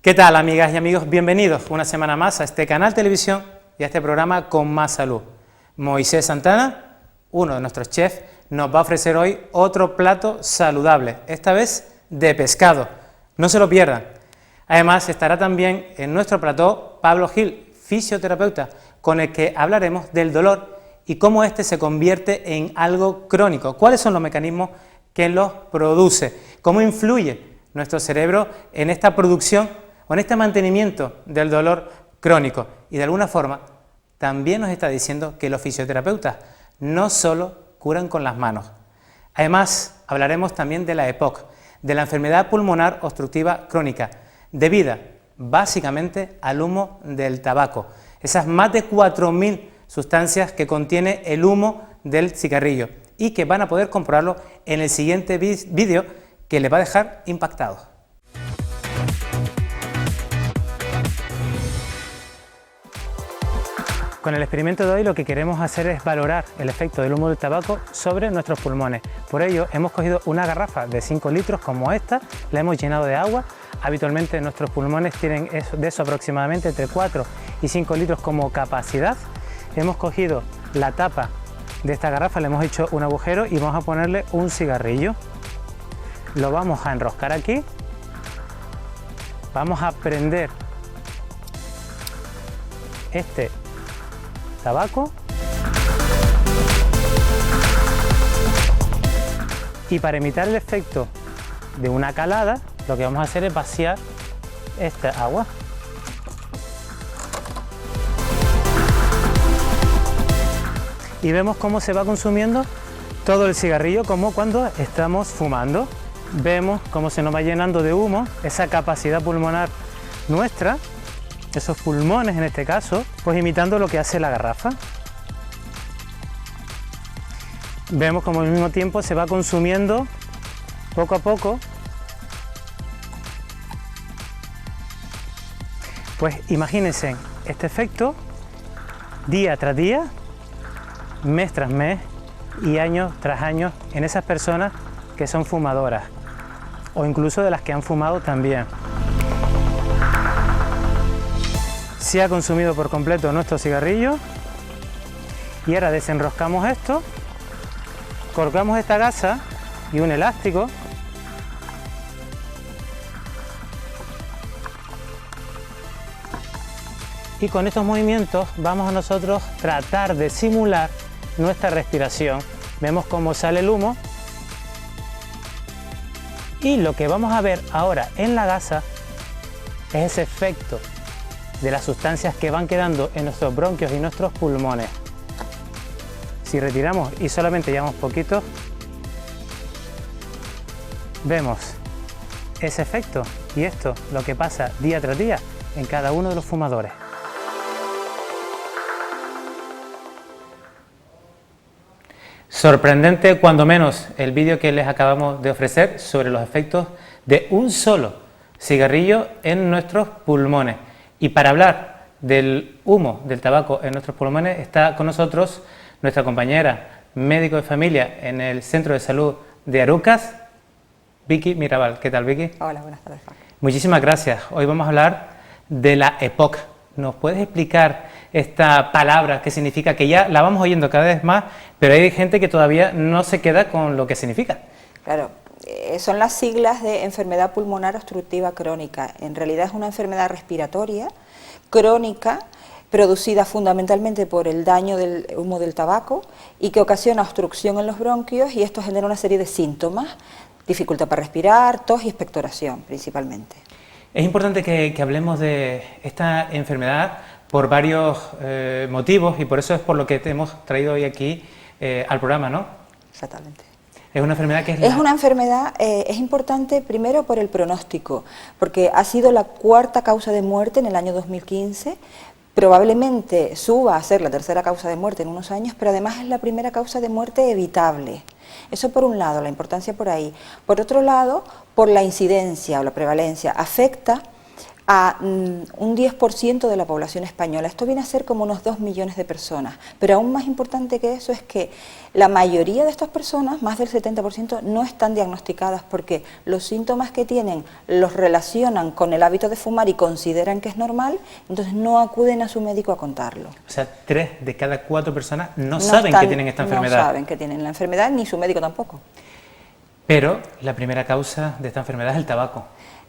¿Qué tal, amigas y amigos? Bienvenidos una semana más a este canal televisión y a este programa Con Más Salud. Moisés Santana, uno de nuestros chefs, nos va a ofrecer hoy otro plato saludable, esta vez de pescado. No se lo pierdan. Además, estará también en nuestro plató Pablo Gil, fisioterapeuta, con el que hablaremos del dolor y cómo éste se convierte en algo crónico. ¿Cuáles son los mecanismos que los produce? ¿Cómo influye nuestro cerebro en esta producción o en este mantenimiento del dolor crónico? Y de alguna forma también nos está diciendo que los fisioterapeutas no solo curan con las manos. Además, hablaremos también de la EPOC, de la enfermedad pulmonar obstructiva crónica, debida básicamente al humo del tabaco, esas más de 4.000 sustancias que contiene el humo del cigarrillo y que van a poder comprobarlo en el siguiente vídeo que les va a dejar impactados. Con el experimento de hoy lo que queremos hacer es valorar el efecto del humo del tabaco sobre nuestros pulmones. Por ello hemos cogido una garrafa de 5 litros como esta, la hemos llenado de agua. Habitualmente nuestros pulmones tienen de eso aproximadamente entre 4 y 5 litros como capacidad. Hemos cogido la tapa de esta garrafa, le hemos hecho un agujero y vamos a ponerle un cigarrillo. Lo vamos a enroscar aquí. Vamos a prender este tabaco y para imitar el efecto de una calada lo que vamos a hacer es vaciar esta agua. Y vemos cómo se va consumiendo todo el cigarrillo, como cuando estamos fumando. Vemos cómo se nos va llenando de humo esa capacidad pulmonar nuestra, esos pulmones en este caso, pues imitando lo que hace la garrafa. Vemos como al mismo tiempo se va consumiendo poco a poco. Pues imagínense este efecto día tras día, mes tras mes y año tras año en esas personas que son fumadoras o incluso de las que han fumado también. Se ha consumido por completo nuestro cigarrillo y ahora desenroscamos esto, colgamos esta gasa y un elástico y con estos movimientos vamos a nosotros tratar de simular nuestra respiración. Vemos cómo sale el humo y lo que vamos a ver ahora en la gasa es ese efecto de las sustancias que van quedando en nuestros bronquios y nuestros pulmones. Si retiramos y solamente llevamos poquito, vemos ese efecto y esto lo que pasa día tras día en cada uno de los fumadores. Sorprendente cuando menos el vídeo que les acabamos de ofrecer sobre los efectos de un solo cigarrillo en nuestros pulmones. Y para hablar del humo del tabaco en nuestros pulmones está con nosotros nuestra compañera médico de familia en el Centro de Salud de Arucas, Vicky Mirabal. ¿Qué tal, Vicky? Hola, buenas tardes, Juan. Muchísimas gracias. Hoy vamos a hablar de la EPOC. ¿Nos puedes explicar esta palabra que significa, que ya la vamos oyendo cada vez más, pero hay gente que todavía no se queda con lo que significa? Claro, son las siglas de enfermedad pulmonar obstructiva crónica. En realidad es una enfermedad respiratoria crónica producida fundamentalmente por el daño del humo del tabaco y que ocasiona obstrucción en los bronquios y esto genera una serie de síntomas, dificultad para respirar, tos y expectoración principalmente. Es importante que hablemos de esta enfermedad por varios motivos y por eso es por lo que te hemos traído hoy aquí al programa, ¿no? Exactamente. Es una enfermedad que es una enfermedad, es importante primero por el pronóstico, porque ha sido la cuarta causa de muerte en el año 2015, probablemente suba a ser la tercera causa de muerte en unos años, pero además es la primera causa de muerte evitable. Eso por un lado, la importancia por ahí. Por otro lado, por la incidencia o la prevalencia, afecta a un 10% de la población española. Esto viene a ser como unos 2 millones de personas, pero aún más importante que eso es que la mayoría de estas personas, más del 70%, no están diagnosticadas porque los síntomas que tienen los relacionan con el hábito de fumar y consideran que es normal, entonces no acuden a su médico a contarlo. O sea, 3 de cada 4 personas no saben que tienen esta enfermedad. No saben que tienen la enfermedad, ni su médico tampoco. Pero la primera causa de esta enfermedad es el tabaco.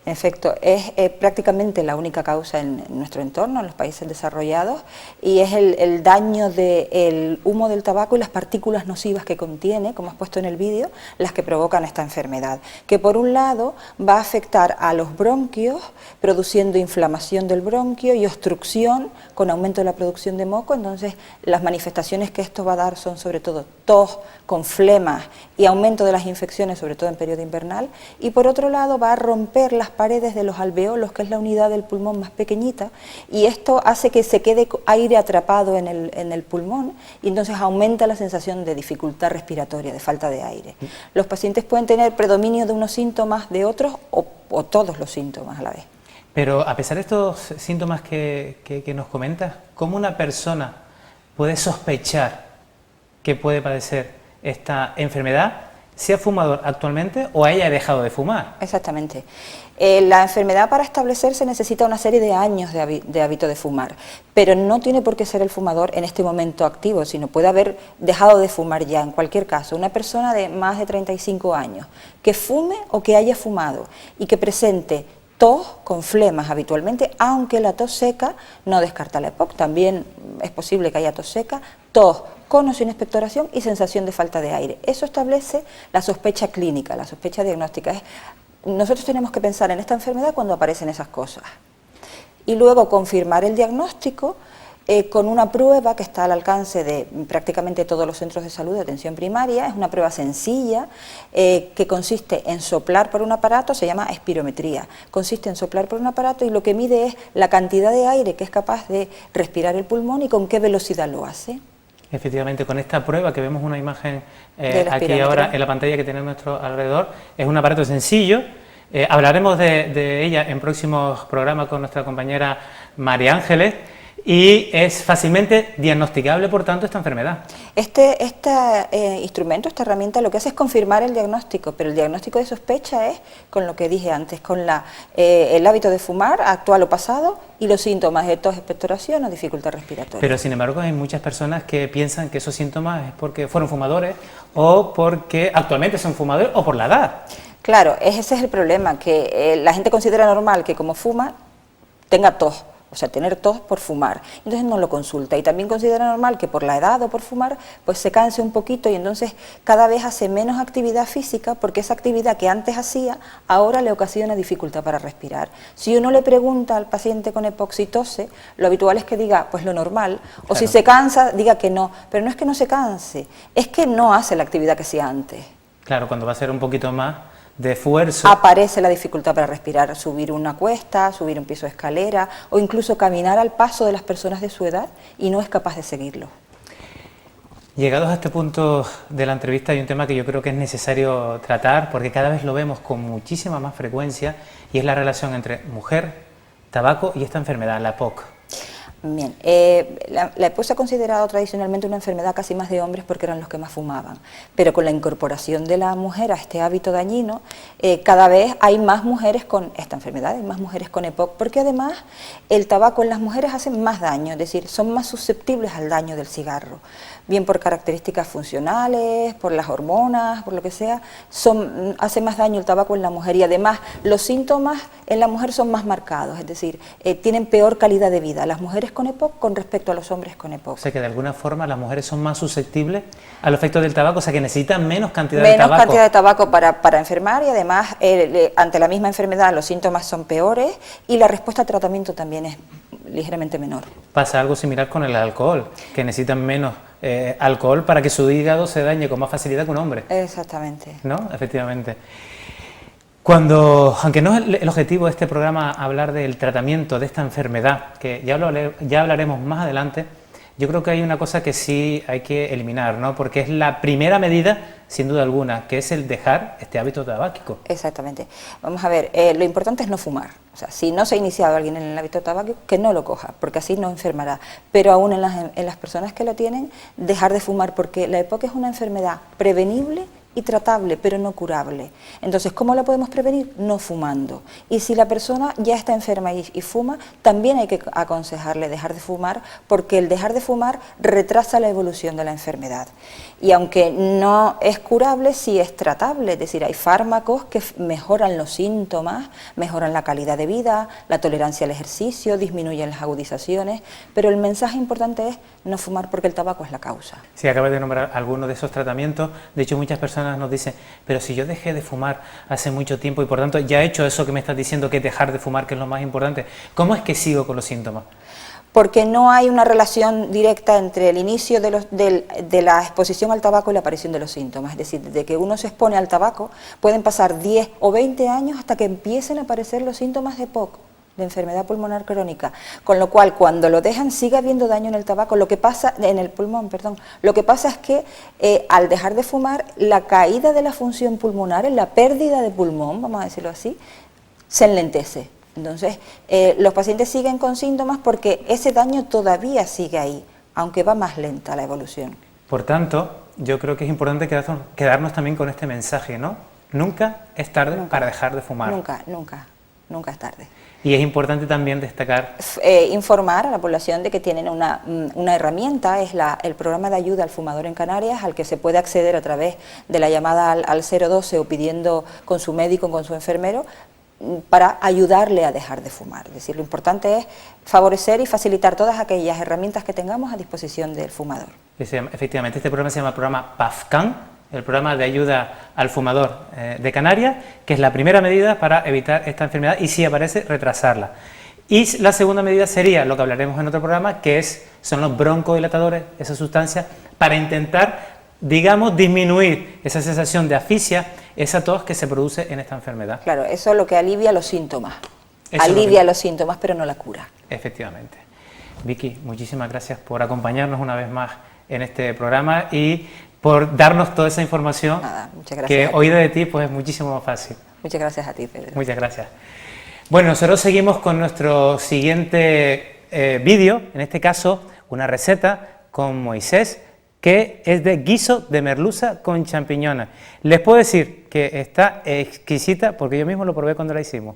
En efecto, es prácticamente la única causa en nuestro entorno, en los países desarrollados, y es el daño del humo del tabaco y las partículas nocivas que contiene, como has puesto en el vídeo, las que provocan esta enfermedad, que por un lado va a afectar a los bronquios, produciendo inflamación del bronquio y obstrucción con aumento de la producción de moco. Entonces las manifestaciones que esto va a dar son sobre todo tos con flemas y aumento de las infecciones, sobre todo en periodo invernal, y por otro lado va a romper las paredes de los alveolos, que es la unidad del pulmón más pequeñita, y esto hace que se quede aire atrapado en el pulmón, y entonces aumenta la sensación de dificultad respiratoria, de falta de aire. Los pacientes pueden tener predominio de unos síntomas de otros o todos los síntomas a la vez. Pero a pesar de estos síntomas que nos comentas, ¿cómo una persona puede sospechar que puede padecer esta enfermedad, sea fumador actualmente o haya dejado de fumar? Exactamente. La enfermedad, para establecerse, necesita una serie de años de hábito de fumar, pero no tiene por qué ser el fumador en este momento activo, sino puede haber dejado de fumar ya. En cualquier caso, una persona de más de 35 años que fume o que haya fumado y que presente tos con flemas habitualmente, aunque la tos seca no descarta la EPOC, también es posible que haya tos seca, tos con o sin expectoración y sensación de falta de aire. Eso establece la sospecha clínica, la sospecha diagnóstica. Nosotros tenemos que pensar en esta enfermedad cuando aparecen esas cosas y luego confirmar el diagnóstico con una prueba que está al alcance de prácticamente todos los centros de salud de atención primaria. Es una prueba sencilla que consiste en soplar por un aparato, se llama espirometría. Consiste en soplar por un aparato y lo que mide es la cantidad de aire que es capaz de respirar el pulmón y con qué velocidad lo hace. Efectivamente, con esta prueba que vemos una imagen aquí ahora en la pantalla que tiene a nuestro alrededor, es un aparato sencillo. Hablaremos de ella en próximos programas con nuestra compañera María Ángeles, y es fácilmente diagnosticable, por tanto, esta enfermedad. Este instrumento, esta herramienta, lo que hace es confirmar el diagnóstico, pero el diagnóstico de sospecha es con lo que dije antes, con el hábito de fumar, actual o pasado, y los síntomas de tos, expectoración o dificultad respiratoria. Pero sin embargo hay muchas personas que piensan que esos síntomas es porque fueron fumadores o porque actualmente son fumadores o por la edad. Claro, ese es el problema, que la gente considera normal que como fuma tenga tos. O sea, tener tos por fumar, entonces no lo consulta, y también considera normal que por la edad o por fumar pues se canse un poquito y entonces cada vez hace menos actividad física, porque esa actividad que antes hacía ahora le ocasiona dificultad para respirar. Si uno le pregunta al paciente con EPOC si tose, lo habitual es que diga pues lo normal, o claro, si se cansa diga que no, pero no es que no se canse, es que no hace la actividad que hacía antes. Claro, cuando va a ser un poquito más de esfuerzo, aparece la dificultad para respirar, subir una cuesta, subir un piso de escalera o incluso caminar al paso de las personas de su edad y no es capaz de seguirlo. Llegados a este punto de la entrevista hay un tema que yo creo que es necesario tratar porque cada vez lo vemos con muchísima más frecuencia, y es la relación entre mujer, tabaco y esta enfermedad, la EPOC. Bien, la EPOC se ha considerado tradicionalmente una enfermedad casi más de hombres porque eran los que más fumaban, pero con la incorporación de la mujer a este hábito dañino, cada vez hay más mujeres con esta enfermedad, hay más mujeres con EPOC, porque además el tabaco en las mujeres hace más daño, es decir, son más susceptibles al daño del cigarro, bien por características funcionales, por las hormonas, por lo que sea, hace más daño el tabaco en la mujer, y además los síntomas en la mujer son más marcados, es decir, tienen peor calidad de vida las mujeres con EPOC con respecto a los hombres con EPOC. O sea que de alguna forma las mujeres son más susceptibles a los efectos del tabaco, o sea que necesitan menos cantidad de tabaco. Menos cantidad de tabaco para enfermar, y además ante la misma enfermedad los síntomas son peores y la respuesta al tratamiento también es ligeramente menor. Pasa algo similar con el alcohol, que necesitan menos alcohol para que su hígado se dañe con más facilidad que un hombre. Exactamente. ¿No? Efectivamente. Aunque no es el objetivo de este programa hablar del tratamiento de esta enfermedad, que ya hablaremos más adelante, yo creo que hay una cosa que sí hay que eliminar, ¿no? Porque es la primera medida sin duda alguna, que es el dejar este hábito tabáquico. Exactamente. Vamos a ver, lo importante es no fumar. O sea, si no se ha iniciado alguien en el hábito tabáquico, que no lo coja, porque así no enfermará. Pero aún en las personas que lo tienen, dejar de fumar, porque la EPOC es una enfermedad prevenible y tratable, pero no curable. Entonces, ¿cómo la podemos prevenir? No fumando. Y si la persona ya está enferma y fuma, también hay que aconsejarle dejar de fumar, porque el dejar de fumar retrasa la evolución de la enfermedad. Y aunque no es curable, sí es tratable, es decir, hay fármacos que mejoran los síntomas, mejoran la calidad de vida, la tolerancia al ejercicio, disminuyen las agudizaciones, pero el mensaje importante es no fumar, porque el tabaco es la causa. Sí, acabas de nombrar algunos de esos tratamientos. De hecho, muchas personas nos dicen, pero si yo dejé de fumar hace mucho tiempo y por tanto ya he hecho eso que me estás diciendo, que es dejar de fumar, que es lo más importante, ¿cómo es que sigo con los síntomas? Porque no hay una relación directa entre el inicio de la exposición al tabaco y la aparición de los síntomas. Es decir, desde que uno se expone al tabaco, pueden pasar 10 o 20 años hasta que empiecen a aparecer los síntomas de EPOC, de enfermedad pulmonar crónica, con lo cual cuando lo dejan sigue habiendo daño en el tabaco, en el pulmón, perdón. Lo que pasa es que al dejar de fumar, la caída de la función pulmonar, la pérdida de pulmón, vamos a decirlo así, se enlentece. Entonces, los pacientes siguen con síntomas porque ese daño todavía sigue ahí, aunque va más lenta la evolución. Por tanto, yo creo que es importante quedarnos también con este mensaje, ¿no? Nunca es tarde para dejar de fumar. Nunca es tarde. Y es importante también destacar... informar a la población de que tienen una herramienta, es el programa de ayuda al fumador en Canarias, al que se puede acceder a través de la llamada al 012 o pidiendo con su médico, con su enfermero, para ayudarle a dejar de fumar. Es decir, lo importante es favorecer y facilitar todas aquellas herramientas que tengamos a disposición del fumador. Efectivamente, este programa se llama el programa PAFCAN, el programa de ayuda al fumador de Canarias, que es la primera medida para evitar esta enfermedad y, si aparece, retrasarla. Y la segunda medida sería lo que hablaremos en otro programa, que son los broncodilatadores, esas sustancias, para intentar, digamos, disminuir esa sensación de asfixia, esa tos que se produce en esta enfermedad. Claro, eso es lo que alivia los síntomas. Alivia los síntomas, pero no la cura. Efectivamente. Vicky, muchísimas gracias por acompañarnos una vez más en este programa y por darnos toda esa información. Nada, muchas gracias. Que oída de ti pues es muchísimo más fácil. Muchas gracias a ti, Pedro. Muchas gracias. Bueno, nosotros seguimos con nuestro siguiente vídeo, en este caso una receta con Moisés, que es de guiso de merluza con champiñones. Les puedo decir que está exquisita porque yo mismo lo probé cuando la hicimos.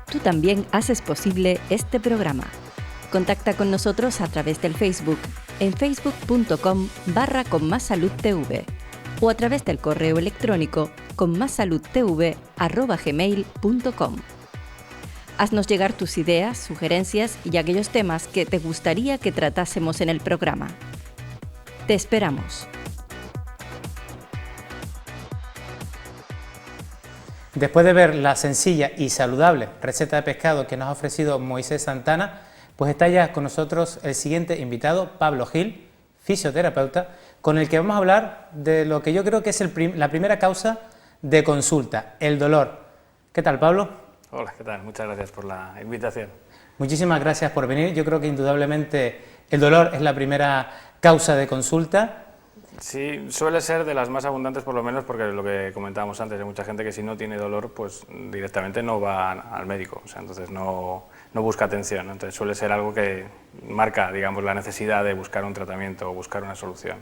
Tú también haces posible este programa. Contacta con nosotros a través del Facebook, en facebook.com/conmassaludtv o a través del correo electrónico conmassaludtv@gmail.com. Haznos llegar tus ideas, sugerencias y aquellos temas que te gustaría que tratásemos en el programa. Te esperamos. Después de ver la sencilla y saludable receta de pescado que nos ha ofrecido Moisés Santana, pues está ya con nosotros el siguiente invitado, Pablo Gil, fisioterapeuta, con el que vamos a hablar de lo que yo creo que es la primera causa de consulta, el dolor. ¿Qué tal, Pablo? Hola, ¿qué tal? Muchas gracias por la invitación. Muchísimas gracias por venir. Yo creo que indudablemente el dolor es la primera causa de consulta. Sí, suele ser de las más abundantes por lo menos porque lo que comentábamos antes, hay mucha gente que si no tiene dolor pues directamente no va al médico, o sea, entonces no busca atención, ¿no? Entonces suele ser algo que marca, digamos, la necesidad de buscar un tratamiento o buscar una solución.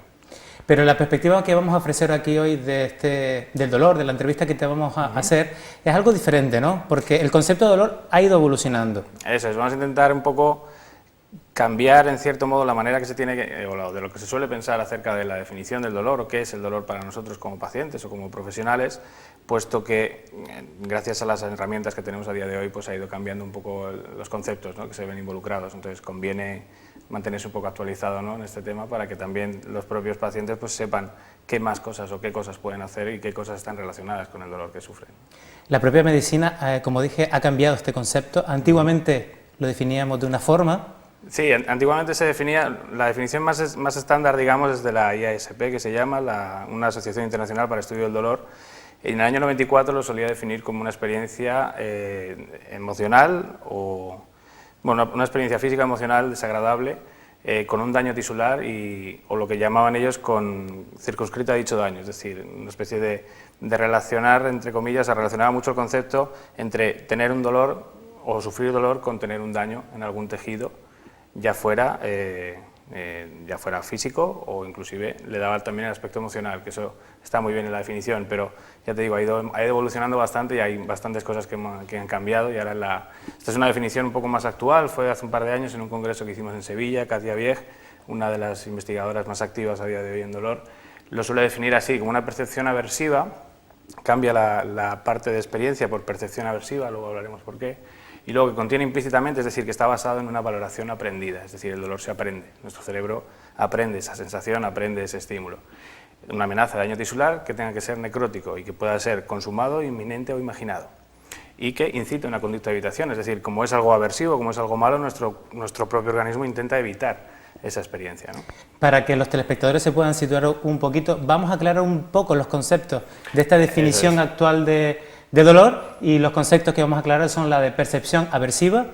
Pero la perspectiva que vamos a ofrecer aquí hoy del dolor, de la entrevista que te vamos a hacer, es algo diferente, ¿no? Porque el concepto de dolor ha ido evolucionando. Eso es, vamos a intentar un poco cambiar en cierto modo la manera que se tiene o de lo que se suele pensar acerca de la definición del dolor o qué es el dolor para nosotros como pacientes o como profesionales, puesto que gracias a las herramientas que tenemos a día de hoy pues ha ido cambiando un poco los conceptos, ¿no?, que se ven involucrados, entonces conviene mantenerse un poco actualizado, ¿no?, en este tema para que también los propios pacientes pues sepan qué más cosas o qué cosas pueden hacer y qué cosas están relacionadas con el dolor que sufren. La propia medicina, como dije, ha cambiado este concepto. Antiguamente lo definíamos de una forma. Sí, antiguamente se definía, la definición más estándar, digamos, es de la IASP, que se llama, una Asociación Internacional para el Estudio del Dolor. En el año 94 lo solía definir como una experiencia emocional o, bueno, una experiencia física emocional desagradable con un daño tisular o lo que llamaban ellos con circunscrito a dicho daño, es decir, una especie de relacionar, entre comillas, se relacionaba mucho el concepto entre tener un dolor o sufrir dolor con tener un daño en algún tejido, ya fuera físico o inclusive le daba también el aspecto emocional, que eso está muy bien en la definición, pero ya te digo, ha ido evolucionando bastante y hay bastantes cosas que han cambiado y ahora esta es una definición un poco más actual, fue hace un par de años en un congreso que hicimos en Sevilla, Katia Viej, una de las investigadoras más activas a día de hoy en dolor, lo suele definir así, como una percepción aversiva, cambia la parte de experiencia por percepción aversiva, luego hablaremos por qué, y luego que contiene implícitamente, es decir, que está basado en una valoración aprendida, es decir, el dolor se aprende, nuestro cerebro aprende esa sensación, aprende ese estímulo. Una amenaza de daño tisular que tenga que ser necrótico y que pueda ser consumado, inminente o imaginado, y que incite una conducta de evitación, es decir, como es algo aversivo, como es algo malo, nuestro propio organismo intenta evitar esa experiencia, ¿no? Para que los telespectadores se puedan situar un poquito, vamos a aclarar un poco los conceptos de esta definición actual de dolor, y los conceptos que vamos a aclarar son la de percepción aversiva,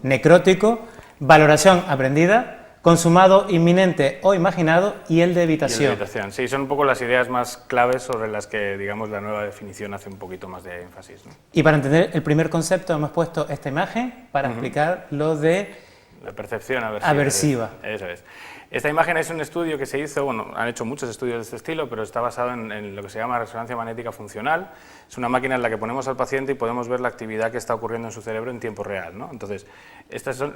necrótico, valoración aprendida, consumado inminente o imaginado y el de evitación. Y el de evitación, sí, son un poco las ideas más claves sobre las que, digamos, la nueva definición hace un poquito más de énfasis, ¿no? Y para entender el primer concepto hemos puesto esta imagen para explicar lo de la percepción aversiva. Eso es. Esta imagen es un estudio que se hizo, bueno, han hecho muchos estudios de este estilo, pero está basado en lo que se llama resonancia magnética funcional. Es una máquina en la que ponemos al paciente y podemos ver la actividad que está ocurriendo en su cerebro en tiempo real, ¿no? Entonces,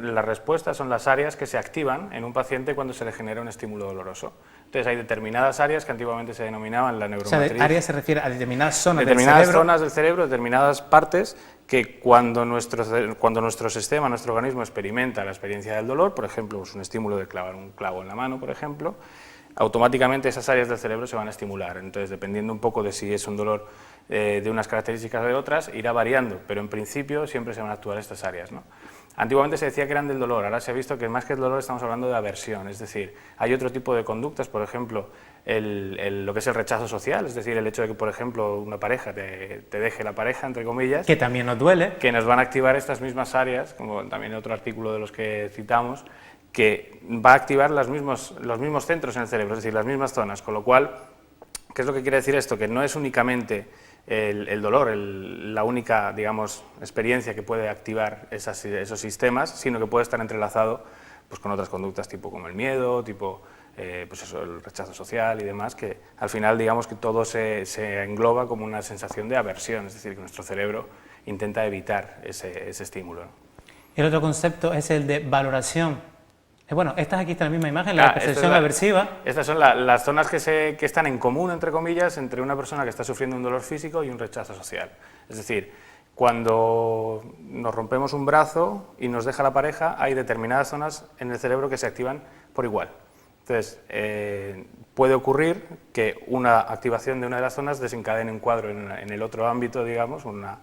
las respuestas son las áreas que se activan en un paciente cuando se le genera un estímulo doloroso. Entonces, hay determinadas áreas que antiguamente se denominaban la neuromatriz. O sea, áreas se refiere a determinadas zonas del cerebro. Determinadas zonas del cerebro, determinadas partes que cuando nuestro sistema, nuestro organismo experimenta la experiencia del dolor, por ejemplo, es un estímulo de clavar un clavo en la mano, por ejemplo, automáticamente esas áreas del cerebro se van a estimular. Entonces, dependiendo un poco de si es un dolor de unas características o de otras, irá variando, pero en principio siempre se van a actuar estas áreas, ¿no? Antiguamente se decía que eran del dolor, ahora se ha visto que más que el dolor estamos hablando de aversión, es decir, hay otro tipo de conductas, por ejemplo, lo que es el rechazo social, es decir, el hecho de que, por ejemplo, una pareja te deje la pareja, entre comillas, que también nos duele, que nos van a activar estas mismas áreas, como también otro artículo de los que citamos, que va a activar los mismos centros en el cerebro, es decir, las mismas zonas, con lo cual, ¿qué es lo que quiere decir esto? Que no es únicamente el dolor, la única, digamos, experiencia que puede activar esos sistemas, sino que puede estar entrelazado pues, con otras conductas tipo como el miedo, tipo pues eso, el rechazo social y demás, que al final digamos que todo se engloba como una sensación de aversión, es decir, que nuestro cerebro intenta evitar ese estímulo, ¿no? El otro concepto es el de valoración. Bueno, esta aquí está la misma imagen, la percepción aversiva. Estas son las zonas que están en común, entre comillas, entre una persona que está sufriendo un dolor físico y un rechazo social. Es decir, cuando nos rompemos un brazo y nos deja la pareja, hay determinadas zonas en el cerebro que se activan por igual. Entonces, puede ocurrir que una activación de una de las zonas desencadene un cuadro en el otro ámbito, digamos una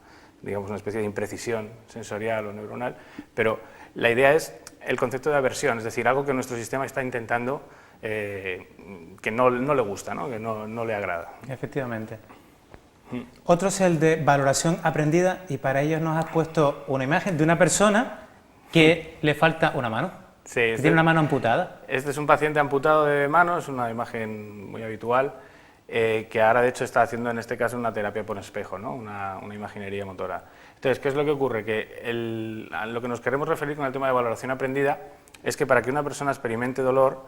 especie de imprecisión sensorial o neuronal, pero la idea es el concepto de aversión, es decir, algo que nuestro sistema está intentando, que no le gusta, ¿no? Que no le agrada. Efectivamente. Otro es el de valoración aprendida, y para ello nos has puesto una imagen de una persona que le falta una mano, Sí, que tiene una mano amputada. Este es un paciente amputado de mano, es una imagen muy habitual, que ahora de hecho está haciendo en este caso una terapia por espejo, ¿no? una imaginería motora. Entonces, ¿qué es lo que ocurre? Que a lo que nos queremos referir con el tema de valoración aprendida es que para que una persona experimente dolor,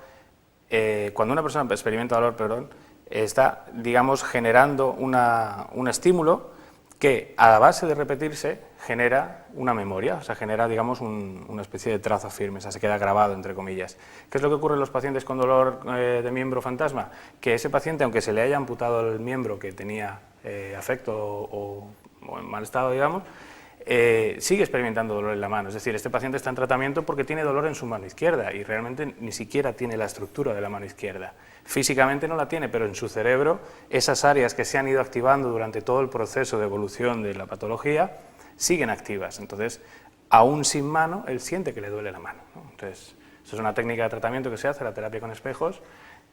cuando una persona experimenta dolor, perdón, está, digamos, generando un estímulo que a la base de repetirse genera una memoria, o sea, genera, digamos, una especie de trazo firme, o sea, se queda grabado, entre comillas. ¿Qué es lo que ocurre en los pacientes con dolor de miembro fantasma? Que ese paciente, aunque se le haya amputado el miembro que tenía afecto o en mal estado, digamos, sigue experimentando dolor en la mano. Es decir, este paciente está en tratamiento porque tiene dolor en su mano izquierda y realmente ni siquiera tiene la estructura de la mano izquierda. Físicamente no la tiene, pero en su cerebro esas áreas que se han ido activando durante todo el proceso de evolución de la patología siguen activas. Entonces, aún sin mano, él siente que le duele la mano, ¿no? Entonces, eso es una técnica de tratamiento que se hace, la terapia con espejos,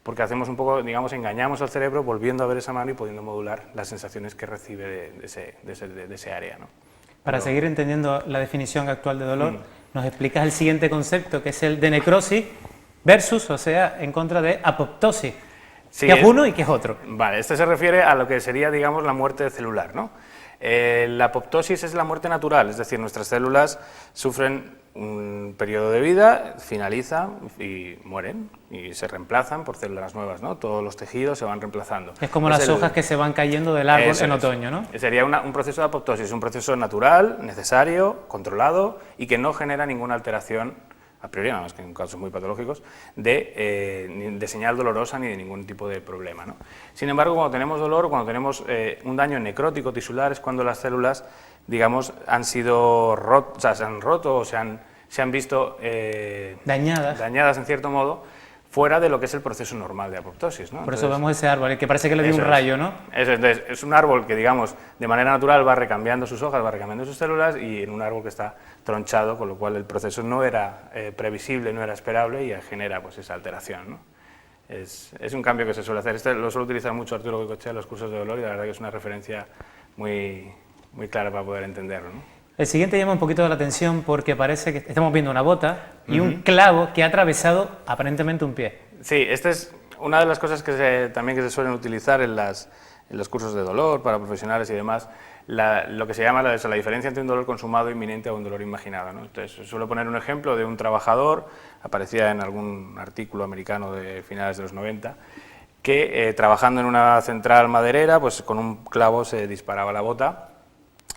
porque hacemos un poco, digamos, engañamos al cerebro volviendo a ver esa mano y pudiendo modular las sensaciones que recibe de ese área, ¿no? Para seguir entendiendo la definición actual de dolor, nos explicas el siguiente concepto, que es el de necrosis versus, o sea, en contra de apoptosis, Sí, que es uno y que es otro. Vale, este se refiere a lo que sería, digamos, la muerte celular, ¿no? La apoptosis es la muerte natural, es decir, nuestras células sufren un periodo de vida, finalizan y mueren y se reemplazan por células nuevas, ¿no? Todos los tejidos se van reemplazando. Es como las hojas que se van cayendo del árbol en otoño, ¿no? Sería un proceso de apoptosis, un proceso natural, necesario, controlado y que no genera ninguna alteración, a priori, nada más que en casos muy patológicos, de señal dolorosa ni de ningún tipo de problema, ¿no? Sin embargo, cuando tenemos dolor, cuando tenemos un daño necrótico tisular, es cuando las células, digamos, han sido rotas, o sea, se han roto o se han visto dañadas en cierto modo, fuera de lo que es el proceso normal de apoptosis, ¿no? Por eso vemos ese árbol, que parece que le dio un rayo, ¿no? Entonces, es un árbol que, digamos, de manera natural va recambiando sus hojas, va recambiando sus células, y en un árbol que está tronchado, con lo cual el proceso no era previsible, no era esperable y genera pues esa alteración, ¿no? Es un cambio que se suele hacer. Este lo suele utilizar mucho Arturo Goicoechea en los cursos de dolor y la verdad que es una referencia muy, muy clara para poder entenderlo, ¿no? El siguiente llama un poquito la atención porque parece que estamos viendo una bota y un clavo que ha atravesado aparentemente un pie. Sí, esta es una de las cosas que también se suelen utilizar en los cursos de dolor para profesionales y demás, lo que se llama la diferencia entre un dolor consumado inminente a un dolor imaginado, ¿no? Entonces, suelo poner un ejemplo de un trabajador, aparecía en algún artículo americano de finales de los 90, que trabajando en una central maderera, pues con un clavo se disparaba la bota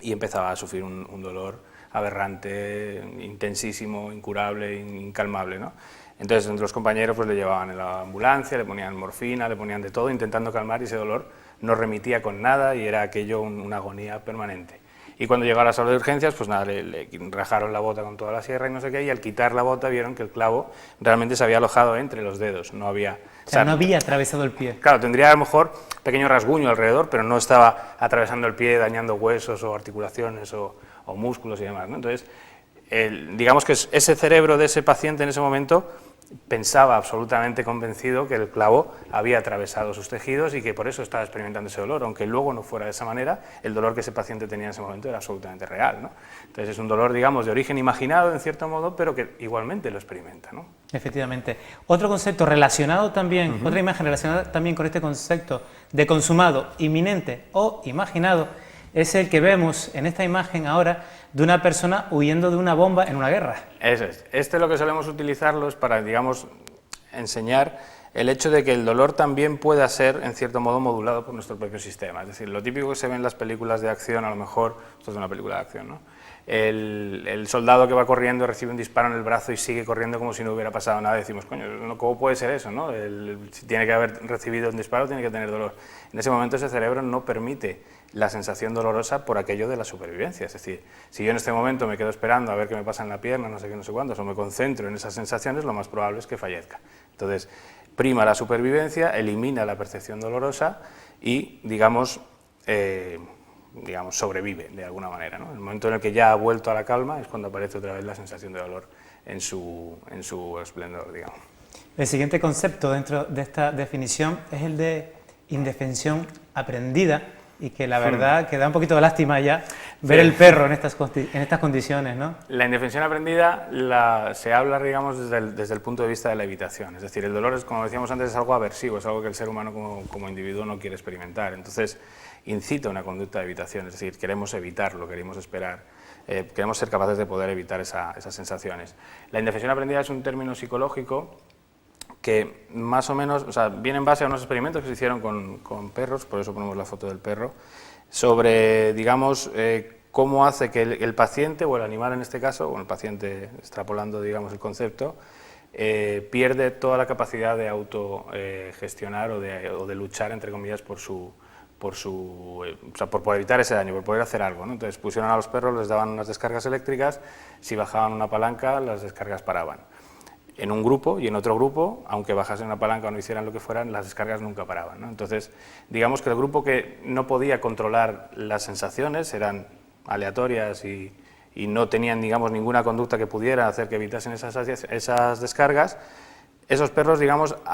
y empezaba a sufrir un dolor aberrante, intensísimo, incurable, incalmable, ¿no? Entonces, entre los compañeros pues le llevaban en la ambulancia, le ponían morfina, le ponían de todo, intentando calmar, y ese dolor no remitía con nada y era aquello una agonía permanente. Y cuando llegó a la sala de urgencias, pues nada, le rajaron la bota con toda la sierra y no sé qué, y al quitar la bota vieron que el clavo realmente se había alojado entre los dedos, no había... O sea, no había atravesado el pie. Claro, tendría a lo mejor pequeño rasguño alrededor, pero no estaba atravesando el pie, dañando huesos o articulaciones o músculos y demás, ¿no? Entonces, digamos que ese cerebro de ese paciente en ese momento pensaba absolutamente convencido que el clavo había atravesado sus tejidos y que por eso estaba experimentando ese dolor, aunque luego no fuera de esa manera, el dolor que ese paciente tenía en ese momento era absolutamente real, ¿no? Entonces es un dolor, digamos, de origen imaginado en cierto modo, pero que igualmente lo experimenta, ¿no? Efectivamente. Otro concepto relacionado también, otra imagen relacionada también con este concepto de consumado inminente o imaginado, es el que vemos en esta imagen ahora de una persona huyendo de una bomba en una guerra. Eso es. Lo que solemos utilizarlo es para, digamos, enseñar el hecho de que el dolor también pueda ser, en cierto modo, modulado por nuestro propio sistema. Es decir, lo típico que se ve en las películas de acción, a lo mejor, esto es una película de acción, ¿no? El soldado que va corriendo recibe un disparo en el brazo y sigue corriendo como si no hubiera pasado nada, y decimos, coño, ¿cómo puede ser eso, no? Si tiene que haber recibido un disparo, tiene que tener dolor. En ese momento ese cerebro no permite la sensación dolorosa por aquello de la supervivencia. Es decir, si yo en este momento me quedo esperando a ver qué me pasa en la pierna, no sé qué, no sé cuándo, o me concentro en esas sensaciones, lo más probable es que fallezca. Entonces, prima la supervivencia, elimina la percepción dolorosa y, digamos, sobrevive de alguna manera, ¿no? El momento en el que ya ha vuelto a la calma es cuando aparece otra vez la sensación de dolor en su esplendor, digamos. El siguiente concepto dentro de esta definición es el de indefensión aprendida, y que la verdad que da un poquito de lástima ya ver el perro en estas condiciones, ¿no? La indefensión aprendida se habla, digamos, desde el punto de vista de la evitación. Es decir, el dolor, es, como decíamos antes, es algo aversivo, es algo que el ser humano como individuo no quiere experimentar. Entonces, incita una conducta de evitación, es decir, queremos evitarlo, queremos esperar, queremos ser capaces de poder evitar esas sensaciones. La indefensión aprendida es un término psicológico que más o menos, o sea, viene en base a unos experimentos que se hicieron con perros, por eso ponemos la foto del perro, sobre, digamos, cómo hace que el paciente, o el animal en este caso, o el paciente extrapolando, digamos, el concepto, pierde toda la capacidad de autogestionar o de luchar, entre comillas, por evitar ese daño, por poder hacer algo, ¿no? Entonces pusieron a los perros, les daban unas descargas eléctricas, si bajaban una palanca, las descargas paraban. En un grupo y en otro grupo, aunque bajasen una palanca o no hicieran lo que fueran, las descargas nunca paraban, ¿no? Entonces, digamos que el grupo que no podía controlar las sensaciones, eran aleatorias y no tenían, digamos, ninguna conducta que pudiera hacer que evitasen esas descargas, esos perros, digamos, se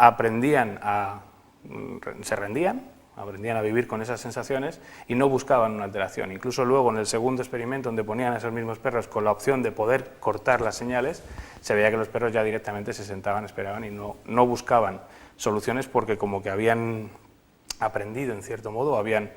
rendían, aprendían a vivir con esas sensaciones y no buscaban una alteración. Incluso luego, en el segundo experimento, donde ponían a esos mismos perros con la opción de poder cortar las señales, se veía que los perros ya directamente se sentaban, esperaban y no buscaban soluciones, porque como que habían aprendido, en cierto modo, habían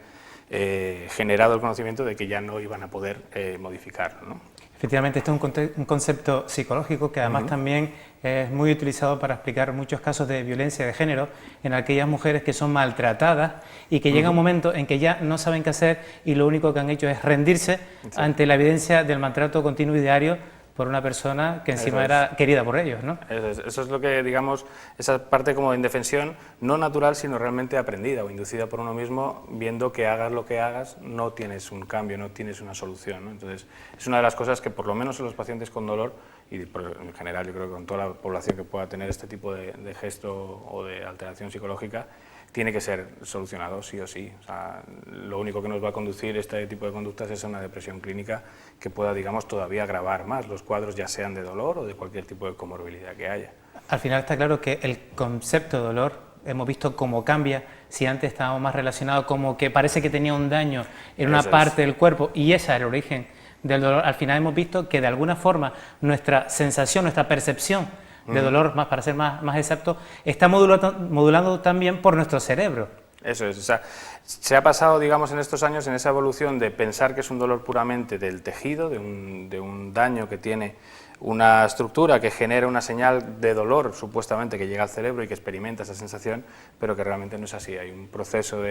generado el conocimiento de que ya no iban a poder modificarlo, ¿no? Efectivamente, esto es un concepto psicológico que además también es muy utilizado para explicar muchos casos de violencia de género en aquellas mujeres que son maltratadas y que llega un momento en que ya no saben qué hacer y lo único que han hecho es rendirse ante la evidencia del maltrato continuo y diario por una persona que encima era querida por ellos, ¿no? Eso es lo que, digamos, esa parte como de indefensión, no natural, sino realmente aprendida o inducida por uno mismo, viendo que hagas lo que hagas, no tienes un cambio, no tienes una solución, ¿no? Entonces, es una de las cosas que, por lo menos en los pacientes con dolor, y en general yo creo que con toda la población que pueda tener este tipo de gesto o de alteración psicológica, tiene que ser solucionado sí o sí. O sea, lo único que nos va a conducir este tipo de conductas es una depresión clínica que pueda, digamos, todavía agravar más los cuadros, ya sean de dolor o de cualquier tipo de comorbilidad que haya. Al final está claro que el concepto de dolor hemos visto cómo cambia. Si antes estábamos más relacionados como que parece que tenía un daño en una parte del cuerpo y ese era el origen del dolor, al final hemos visto que de alguna forma nuestra sensación, nuestra percepción de dolor, más para ser más exacto, está modulando también por nuestro cerebro. Eso es, o sea, se ha pasado, digamos, en estos años en esa evolución de pensar que es un dolor puramente del tejido, de un daño que tiene una estructura que genera una señal de dolor, supuestamente, que llega al cerebro y que experimenta esa sensación, pero que realmente no es así. Hay un proceso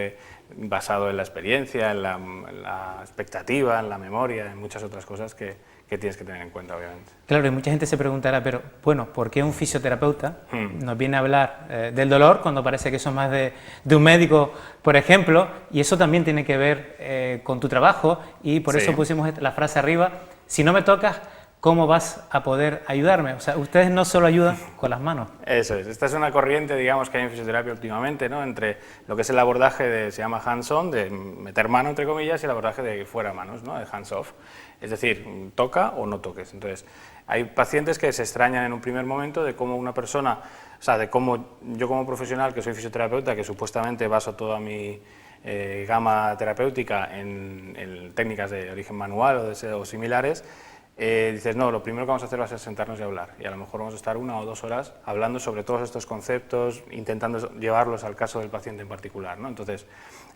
basado en la experiencia, en la expectativa, en la memoria, en muchas otras cosas que tienes que tener en cuenta, obviamente. Claro, y mucha gente se preguntará, pero bueno, ¿por qué un fisioterapeuta nos viene a hablar del dolor cuando parece que eso es más de un médico, por ejemplo? Y eso también tiene que ver con tu trabajo, y por eso pusimos la frase arriba: si no me tocas, ¿cómo vas a poder ayudarme? O sea, ustedes no solo ayudan con las manos. Eso es, esta es una corriente, digamos, que hay en fisioterapia últimamente, ¿no? Entre lo que es el abordaje se llama hands-on, de meter mano, entre comillas, y el abordaje de fuera manos, ¿no? De hands-off. Es decir, toca o no toques. Entonces, hay pacientes que se extrañan en un primer momento de cómo una persona, o sea, de cómo yo como profesional, que soy fisioterapeuta, que supuestamente baso toda mi gama terapéutica en técnicas de origen manual o similares, dices, no, lo primero que vamos a hacer va a ser sentarnos y hablar, y a lo mejor vamos a estar 1 o 2 horas hablando sobre todos estos conceptos, intentando llevarlos al caso del paciente en particular, ¿no? Entonces,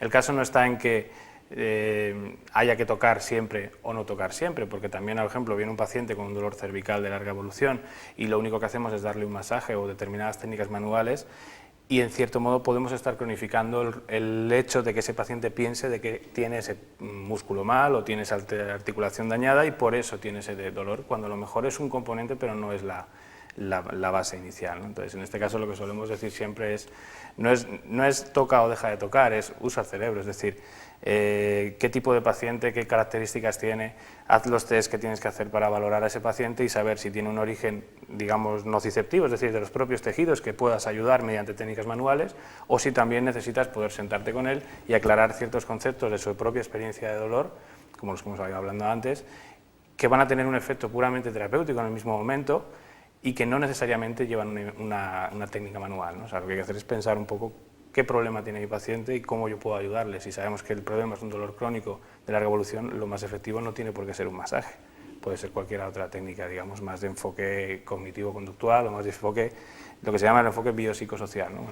el caso no está en que haya que tocar siempre o no tocar siempre, porque también, por ejemplo, viene un paciente con un dolor cervical de larga evolución y lo único que hacemos es darle un masaje o determinadas técnicas manuales, y en cierto modo podemos estar cronificando el hecho de que ese paciente piense de que tiene ese músculo mal o tiene esa articulación dañada y por eso tiene ese dolor, cuando a lo mejor es un componente pero no es la base inicial, ¿no? Entonces, en este caso lo que solemos decir siempre es no es toca o deja de tocar, es usa el cerebro, es decir, qué tipo de paciente, qué características tiene, haz los test que tienes que hacer para valorar a ese paciente y saber si tiene un origen, digamos, nociceptivo, es decir, de los propios tejidos, que puedas ayudar mediante técnicas manuales, o si también necesitas poder sentarte con él y aclarar ciertos conceptos de su propia experiencia de dolor, como los que hemos estado hablando antes, que van a tener un efecto puramente terapéutico en el mismo momento y que no necesariamente llevan una técnica manual, ¿no? O sea, lo que hay que hacer es pensar un poco qué problema tiene mi paciente y cómo yo puedo ayudarle. Si sabemos que el problema es un dolor crónico de larga evolución, lo más efectivo no tiene por qué ser un masaje. Puede ser cualquier otra técnica, digamos, más de enfoque cognitivo-conductual o más de enfoque, lo que se llama el enfoque biopsicosocial, ¿no?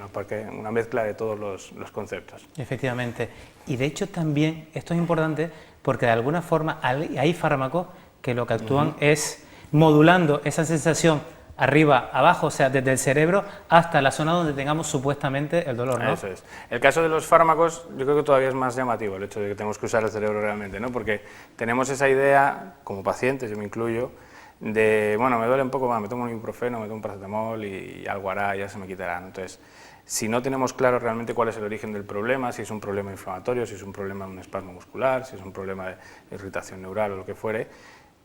Una mezcla de todos los conceptos. Efectivamente. Y de hecho también esto es importante porque de alguna forma hay fármacos que lo que actúan es modulando esa sensación arriba, abajo, o sea, desde el cerebro hasta la zona donde tengamos supuestamente el dolor, ¿no? Eso es. El caso de los fármacos, yo creo que todavía es más llamativo el hecho de que tenemos que usar el cerebro realmente, ¿no? Porque tenemos esa idea, como pacientes, yo me incluyo, de, bueno, me duele un poco más, me tomo un ibuprofeno, me tomo un paracetamol y algo hará, ya se me quitará, ¿no? Entonces, si no tenemos claro realmente cuál es el origen del problema, si es un problema inflamatorio, si es un problema de un espasmo muscular, si es un problema de irritación neural o lo que fuere,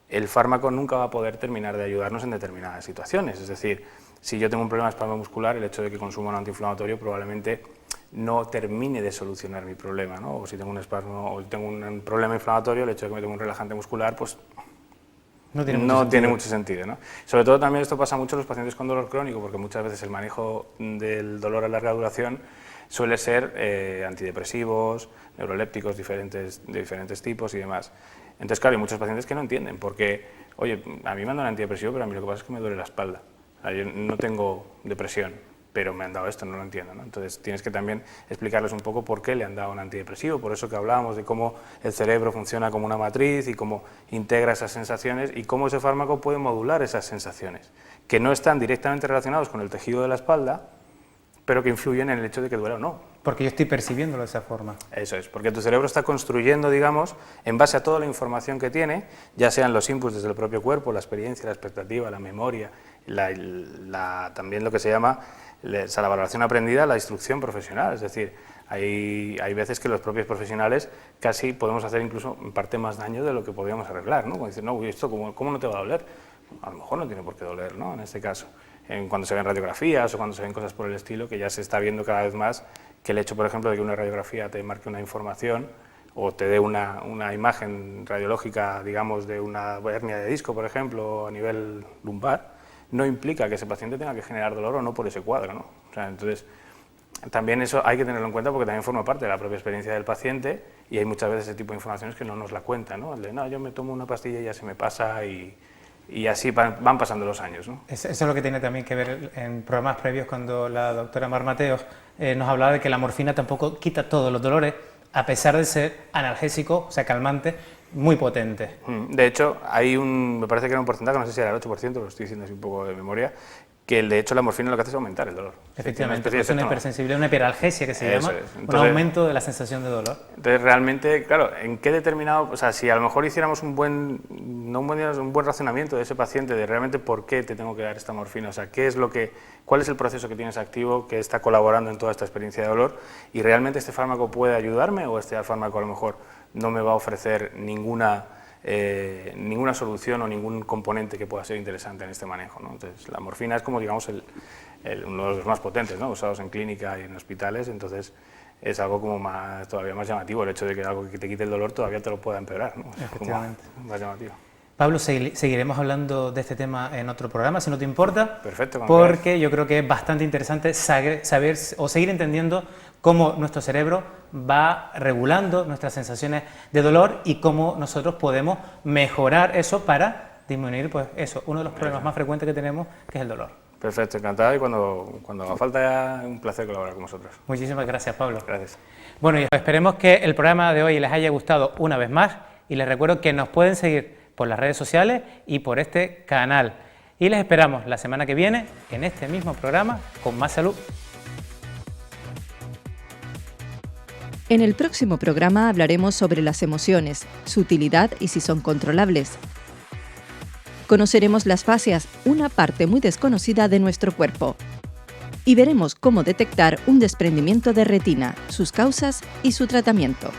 el fármaco nunca va a poder terminar de ayudarnos en determinadas situaciones. Es decir, si yo tengo un problema de espasmo muscular, el hecho de que consuma un antiinflamatorio probablemente no termine de solucionar mi problema, ¿no? O si tengo un espasmo o tengo un problema inflamatorio, el hecho de que me tome un relajante muscular, pues no tiene mucho sentido, ¿no? Sobre todo también esto pasa mucho en los pacientes con dolor crónico, porque muchas veces el manejo del dolor a larga duración suele ser antidepresivos, neurolépticos de diferentes tipos y demás. Entonces, claro, hay muchos pacientes que no entienden, porque, oye, a mí me han dado un antidepresivo, pero a mí lo que pasa es que me duele la espalda. O sea, yo no tengo depresión, pero me han dado esto, no lo entiendo, ¿no? Entonces, tienes que también explicarles un poco por qué le han dado un antidepresivo, por eso que hablábamos de cómo el cerebro funciona como una matriz y cómo integra esas sensaciones y cómo ese fármaco puede modular esas sensaciones, que no están directamente relacionados con el tejido de la espalda, pero que influyen en el hecho de que duela o no. Porque yo estoy percibiéndolo de esa forma. Eso es, porque tu cerebro está construyendo, digamos, en base a toda la información que tiene, ya sean los inputs desde el propio cuerpo, la experiencia, la expectativa, la memoria, también lo que se llama la valoración aprendida, la instrucción profesional. Es decir, hay veces que los propios profesionales casi podemos hacer incluso en parte más daño de lo que podríamos arreglar, ¿no? Cuando dicen, no, esto ¿cómo no te va a doler? A lo mejor no tiene por qué doler, ¿no? En este caso. Cuando se ven radiografías o cuando se ven cosas por el estilo, que ya se está viendo cada vez más que el hecho, por ejemplo, de que una radiografía te marque una información o te dé una imagen radiológica, digamos, de una hernia de disco, por ejemplo, a nivel lumbar, no implica que ese paciente tenga que generar dolor o no por ese cuadro, ¿no? O sea, entonces, también eso hay que tenerlo en cuenta porque también forma parte de la propia experiencia del paciente y hay muchas veces ese tipo de informaciones que no nos la cuentan, ¿no? El de, no, yo me tomo una pastilla y ya se me pasa y así van pasando los años, ¿no? Eso es lo que tiene también que ver en programas previos cuando la doctora Mar Mateos nos hablaba de que la morfina tampoco quita todos los dolores, a pesar de ser analgésico, o sea, calmante, muy potente. De hecho, me parece que era un porcentaje, no sé si era el 8%, lo estoy diciendo así un poco de memoria, que de hecho la morfina lo que hace es aumentar el dolor. Efectivamente, es una hipersensibilidad, una hiperalgesia que se llama, entonces, un aumento de la sensación de dolor. Entonces realmente, claro, ¿en qué determinado, o sea, si a lo mejor hiciéramos un buen razonamiento de ese paciente, de realmente por qué te tengo que dar esta morfina, o sea, cuál es el proceso que tienes activo que está colaborando en toda esta experiencia de dolor y realmente este fármaco puede ayudarme o este fármaco a lo mejor no me va a ofrecer ninguna solución o ningún componente que pueda ser interesante en este manejo, ¿no? Entonces, la morfina es como, digamos, uno de los más potentes, ¿no? Usados en clínica y en hospitales, entonces es algo como todavía más llamativo, el hecho de que algo que te quite el dolor todavía te lo pueda empeorar, ¿no? Efectivamente. Como más llamativo. Pablo, seguiremos hablando de este tema en otro programa, si no te importa. Perfecto. Porque yo creo que es bastante interesante saber o seguir entendiendo cómo nuestro cerebro va regulando nuestras sensaciones de dolor y cómo nosotros podemos mejorar eso para disminuir, pues eso, uno de los problemas más frecuentes que tenemos, que es el dolor. Perfecto, encantado y cuando haga falta ya un placer colaborar con vosotros. Muchísimas gracias, Pablo. Gracias. Bueno, y esperemos que el programa de hoy les haya gustado una vez más y les recuerdo que nos pueden seguir por las redes sociales y por este canal. Y les esperamos la semana que viene en este mismo programa con más salud. En el próximo programa hablaremos sobre las emociones, su utilidad y si son controlables. Conoceremos las fascias, una parte muy desconocida de nuestro cuerpo. Y veremos cómo detectar un desprendimiento de retina, sus causas y su tratamiento.